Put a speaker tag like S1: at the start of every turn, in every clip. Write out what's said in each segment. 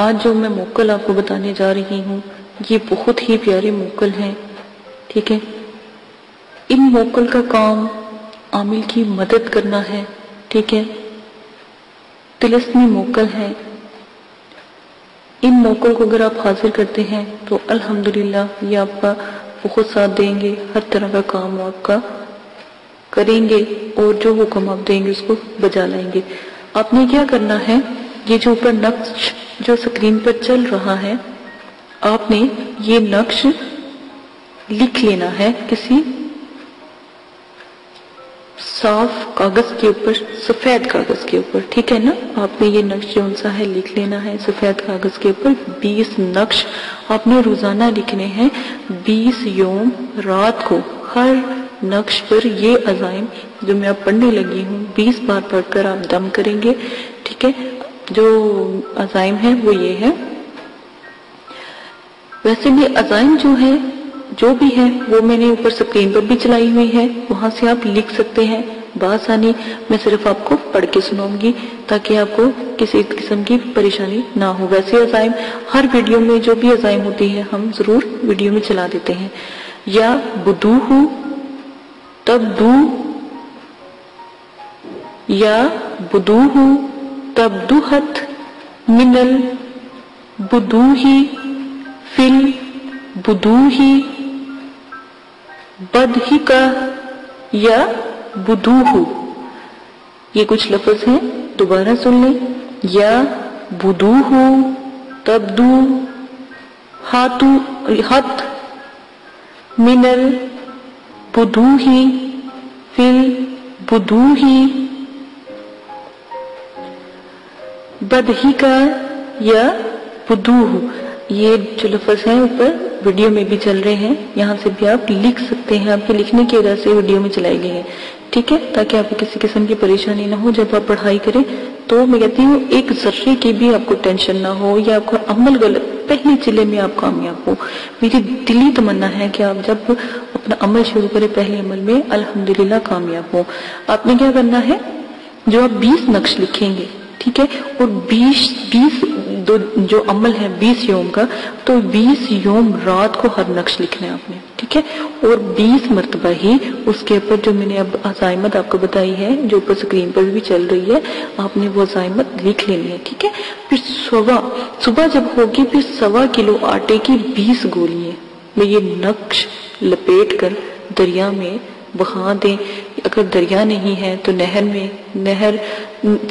S1: آج جو میں موکل آپ کو بتانے جا رہی ہوں یہ بہت ہی پیارے موکل ہیں، ٹھیک ہے۔ ان موکل کا کام عامل کی مدد کرنا ہے، ٹھیک ہے۔ طلسمی موکل ہے۔ ان موکل کو اگر آپ حاضر کرتے ہیں تو الحمدللہ یہ آپ کا بہت ساتھ دیں گے، ہر طرح کا کام آپ کا کریں گے اور جو حکم آپ دیں گے اس کو بجا لائیں گے۔ آپ نے کیا کرنا ہے، یہ جو اوپر نقش جو سکرین پر چل رہا ہے آپ نے یہ نقش لکھ لینا ہے کسی صاف کاغذ کے اوپر، سفید کاغذ کے اوپر، ٹھیک ہے نا۔ آپ نے یہ نقش جو سا ہے لکھ لینا ہے سفید کاغذ کے اوپر۔ 20 نقش آپ نے روزانہ لکھنے ہیں، 20 یوم رات کو ہر نقش پر یہ عزائم جو میں اب پڑھنے لگی ہوں 20 بار پڑھ کر آپ دم کریں گے، ٹھیک ہے۔ جو عزائم ہیں وہ یہ ہے، ویسے بھی عزائم جو بھی ہے وہ میں نے اوپر سکرین پر بھی چلائی ہوئی ہے، وہاں سے آپ لکھ سکتے ہیں بآسانی۔ میں صرف آپ کو پڑھ کے سناؤں گی تاکہ آپ کو کسی قسم کی پریشانی نہ ہو۔ ویسے عزائم ہر ویڈیو میں جو بھی عزائم ہوتی ہے ہم ضرور ویڈیو میں چلا دیتے ہیں۔ یا بدوہ تبدو، یا بدوہ تبدوحت من البدوہ فی البدوہ بدہکا یا بدوہ۔ یہ کچھ لفظ ہیں، دوبارہ سن لیں۔ یا بدوہ تبدو ہت من البدوہ فی البدوہ بدہکا یا بدوہ۔ یہ جو لفظ ہیں اوپر ویڈیو میں بھی چل رہے ہیں، یہاں سے بھی آپ لکھ سکتے ہیں، آپ کے لکھنے کی وجہ سے ویڈیو میں چلائی گئی ہے، ٹھیک ہے، تاکہ آپ کو کسی قسم کی پریشانی نہ ہو جب آپ پڑھائی کریں۔ تو میں کہتی ہوں ایک ذرے کی بھی آپ کو ٹینشن نہ ہو یا آپ کو عمل غلط پہلے چلے میں آپ کامیاب ہو۔ میری دلی تمنا ہے کہ آپ جب اپنا عمل شروع کریں پہلے عمل میں الحمدللہ کامیاب ہو۔ آپ نے کیا کرنا ہے، جو آپ 20 نقش لکھیں گے، ٹھیک ہے، اور 20 جو عمل ہے 20 یوم کا، تو 20 یوم رات کو ہر نقش لکھنا ہے آپ نے، ٹھیک ہے، اور 20 مرتبہ ہی اس کے اوپر جو میں نے اب عزائمت آپ کو بتائی ہے جو اوپر سکرین پر بھی چل رہی ہے آپ نے وہ عزائمت لکھ لینی ہے، ٹھیک ہے۔ پھر صبح جب ہوگی پھر 1.25 کلو آٹے کی 20 گولیاں میں یہ نقش لپیٹ کر دریا میں بہا دیں۔ اگر دریا نہیں ہے تو نہر میں، نہر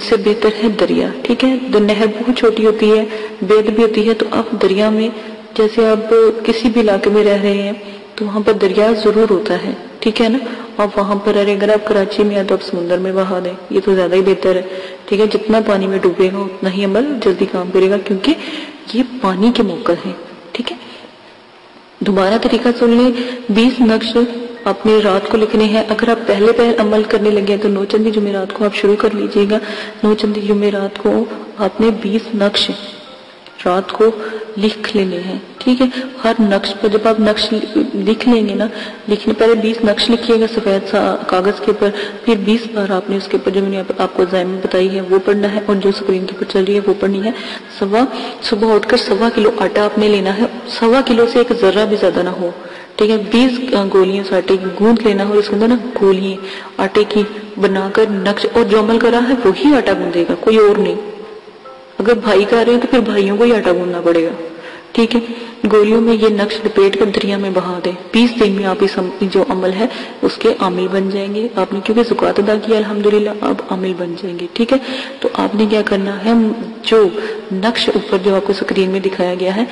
S1: سے بہتر ہے دریا، ٹھیک ہے۔ نہر بہت چھوٹی ہوتی ہے، بید بھی ہوتی ہے، تو آپ دریا میں، جیسے آپ کسی بھی علاقے میں رہ رہے ہیں تو وہاں پر دریا ضرور ہوتا ہے، ٹھیک ہے نا۔ آپ وہاں پر اگر آپ کراچی میں ہیں تو آپ سمندر میں بہا دیں، یہ تو زیادہ ہی بہتر ہے، ٹھیک ہے۔ جتنا پانی میں ڈوبے گا اتنا ہی عمل جلدی کام کرے گا، کیونکہ یہ پانی کے موکل ہیں، ٹھیک ہے۔ دوبارہ طریقہ سن لیں، 20 نقش آپ نے رات کو لکھنے ہیں۔ اگر آپ پہلے عمل کرنے لگے تو 9 چندی جمعرات کو آپ شروع کر لیجئے گا۔ 9 چندی جمعرات کو آپ نے 20 نقش رات کو لکھ لینے ہیں، ٹھیک ہے۔ ہر نقش پر جب آپ نقش لکھ لیں گے نا، پہلے 20 نقش لکھیے گا سفید کاغذ کے اوپر، پھر 20 بار آپ نے اس کے اوپر جو میں نے آپ کو عزائم بتائی ہے وہ پڑھنا ہے، اور جو سکرین کے اوپر چل رہی ہے وہ پڑھنی ہے۔ صبح اٹھ کر 1.25 کلو آٹا آپ نے لینا ہے، 1.25 کلو سے ایک ذرہ بھی زیادہ نہ ہو، ٹھیک ہے۔ 20 گولیاں اس آٹے کی گوندھ لینا، اور اس کے اندر نا گولیاں آٹے کی بنا کر نقش، اور جو عمل کرا ہے وہی آٹا گوندے گا، کوئی اور نہیں۔ اگر بھائی کر رہے ہیں تو پھر بھائیوں کو ہی آٹا گوندنا پڑے گا، ٹھیک ہے۔ گولیوں میں یہ نقش لپیٹ کر دریا میں بہا دیں۔ 20 دن میں آپ اس جو عمل ہے اس کے عامل بن جائیں گے۔ آپ نے کیونکہ زکوٰۃ ادا کیا الحمدللہ، اب عامل بن جائیں گے، ٹھیک ہے۔ تو آپ نے کیا کرنا ہے، جو نقش اوپر جو آپ کو سکرین میں دکھایا گیا ہے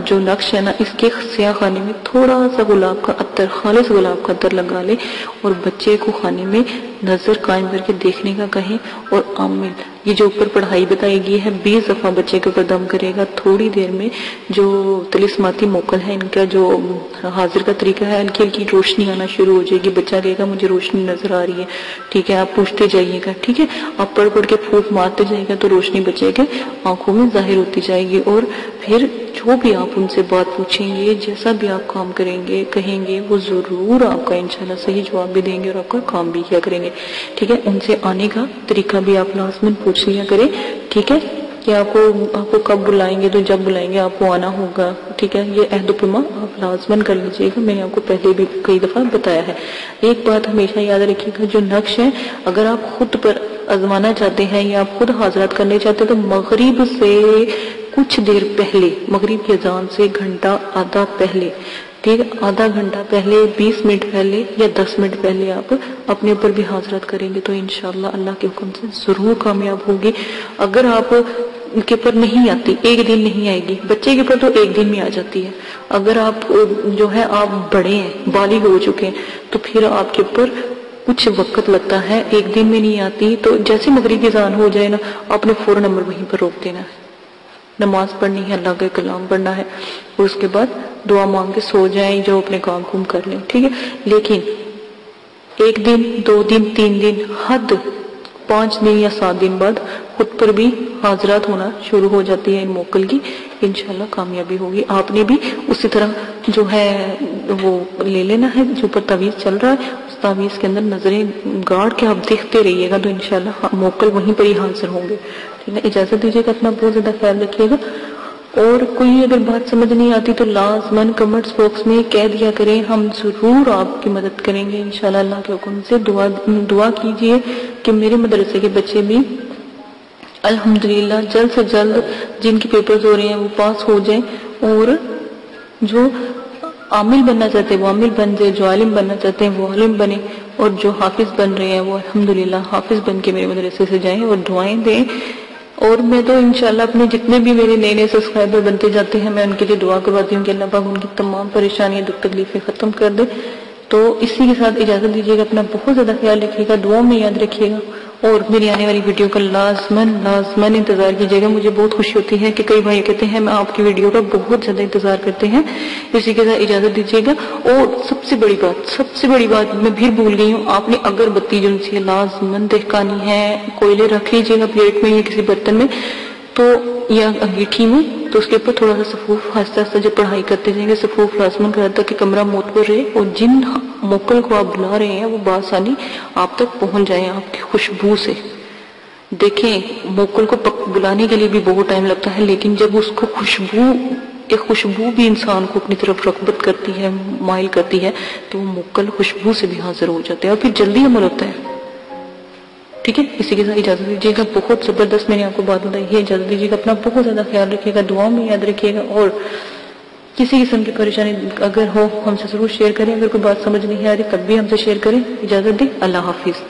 S1: جو نقش ہے نا، اس کے سیاہ خانے میں تھوڑا سا گلاب کا عطر، خالص گلاب کا عطر لگا لے، اور بچے کو خانے میں نظر قائم کر کے دیکھنے کا کہیں، اور عامل یہ جو اوپر پڑھائی بتائی گئی ہے 20 دفعہ بچے کے اوپر دم کرے گا۔ تھوڑی دیر میں جو طلسماتی موکل ہے ان کا جو حاضر کا طریقہ ہے، ہلکی ہلکی روشنی آنا شروع ہو جائے گی، بچہ کہے گا مجھے روشنی نظر آ رہی ہے، ٹھیک ہے۔ آپ پوچھتے جائیے گا، ٹھیک ہے، آپ پڑھ پڑھ کے پھوٹ مارتے جائیے گا تو روشنی بچے کے آنکھوں میں ظاہر ہوتی جائے گی، اور پھر جو بھی آپ ان سے بات پوچھیں گے، جیسا بھی آپ کام کریں گے کہیں گے، وہ ضرور آپ کا انشاءاللہ صحیح جواب بھی دیں گے اور آپ کا کام بھی کیا کریں گے، ٹھیک ہے۔ ان سے آنے کا طریقہ بھی آپ لازماً پوچھ لیا کریں، ٹھیک ہے۔ کہ آپ کو کب بلائیں گے تو جب بلائیں گے آپ کو آنا ہوگا، ٹھیک ہے، یہ عہد و پیمان آپ لازماً کر لیجئے گا، میں نے آپ کو پہلے بھی کئی دفعہ بتایا ہے۔ ایک بات ہمیشہ یاد رکھیے گا، جو نقش ہے اگر آپ خود پر آزمانا چاہتے ہیں یا آپ خود حاضرات کرنے چاہتے ہیں تو مغرب سے کچھ دیر پہلے، مغرب کی اذان سے گھنٹہ آدھا پہلے، ٹھیک ہے، آدھا گھنٹہ پہلے، 20 منٹ پہلے یا 10 منٹ پہلے آپ اپنے اوپر بھی حاضرات کریں گے تو انشاءاللہ اللہ کے حکم سے ضرور کامیاب ہوگی۔ اگر آپ کے اوپر نہیں آتی، ایک دن نہیں آئے گی، بچے کے اوپر تو ایک دن میں آ جاتی ہے، اگر آپ جو ہے آپ بڑے ہیں، بالغ ہو چکے ہیں، تو پھر آپ کے اوپر کچھ وقت لگتا ہے، ایک دن میں نہیں آتی تو جیسے مغربی اذان ہو جائے نا، آپ نے فوراً نمبر وہیں پر روک دینا ہے، نماز پڑھنی ہے، اللہ کا کلام پڑھنا ہے، اور اس کے بعد دعا مانگ کے سو جائیں، جو اپنے کام کر لیں، ٹھیک ہے۔ لیکن ایک دن، 2 دن، 3 دن، حد 5 دن یا 7 دن بعد خود پر بھی حاضرات ہونا شروع ہو جاتی ہے ان موکل کی، انشاءاللہ کامیابی ہوگی۔ آپ نے بھی اسی طرح جو ہے وہ لے لینا ہے، جو پر تعویذ چل رہا ہے اس تعویذ کے اندر نظریں گاڑ کے آپ دیکھتے رہیے گا تو انشاءاللہ موکل وہیں پر ہی حاضر ہوں گے، ٹھیک ہے۔ اجازت دیجیے گا، اپنا بہت زیادہ خیال رکھیے گا، اور کوئی اگر بات سمجھ نہیں آتی تو لازماً کمنٹس باکس میں کہہ دیا کریں، ہم ضرور آپ کی مدد کریں گے انشاءاللہ اللہ کے حکم سے۔ دعا کیجئے کہ میرے مدرسے کے بچے بھی الحمدللہ جلد سے جلد جن کے پیپرز ہو رہے ہیں وہ پاس ہو جائیں، اور جو عامل بننا چاہتے ہیں وہ عامل بن جائے، جو عالم بننا چاہتے ہیں وہ عالم بنے، اور جو حافظ بن رہے ہیں وہ الحمدللہ حافظ بن کے میرے مدرسے سے جائیں اور دعائیں دیں۔ اور میں تو انشاءاللہ اپنے جتنے بھی میرے نئے سبسکرائبر بنتے جاتے ہیں میں ان کے لیے دعا کرواتی ہوں کہ اللہ پاک ان کی تمام پریشانیاں، دکھ تکلیفیں ختم کر دے۔ تو اسی کے ساتھ اجازت دیجیے گا، اپنا بہت زیادہ خیال رکھیے گا، دعاؤں میں یاد رکھیے گا، اور میری آنے والی ویڈیو کا لازماً انتظار کیجیے گا۔ مجھے بہت خوشی ہوتی ہے کہ کئی بھائی کہتے ہیں میں آپ کی ویڈیو کا بہت زیادہ انتظار کرتے ہیں، اسی کے ساتھ اجازت دیجیے گا۔ اور سب سے بڑی بات میں پھر بھول گئی ہوں، آپ نے اگر بتی جو سی لازماً دہکانی ہے، کوئلے رکھ لیجیے گا پلیٹ میں یا کسی برتن میں تو یا انگیٹھی میں، تو اس کے اوپر تھوڑا سا سفوف آہستہ آہستہ جب پڑھائی کرتے جائیں گے سفوف لازماً کرتا کہ کمرہ معتبر رہے، اور جن موکل کو آپ بلا رہے ہیں وہ بآسانی آپ تک پہنچ جائیں آپ کی خوشبو سے۔ دیکھیں موکل کو بلانے کے لیے بھی بہت ٹائم لگتا ہے، لیکن جب اس کو خوشبو بھی انسان کو اپنی طرف رغبت کرتی ہے، مائل کرتی ہے، تو وہ موکل خوشبو سے بھی حاضر ہو جاتے ہیں اور پھر جلدی عمل ہوتا ہے، ٹھیک ہے۔ اسی کے ساتھ اجازت دیجیے گا، بہت زبردست میں نے آپ کو بات بتائی ہے، اجازت دیجیے گا، اپنا بہت زیادہ خیال رکھیے گا، دعاؤں میں یاد رکھیے گا، اور کسی قسم کی پریشانی اگر ہو ہم سے ضرور شیئر کریں، اگر کوئی بات سمجھ نہیں آ رہی تب بھی ہم سے شیئر کریں۔ اجازت دیں، اللہ حافظ۔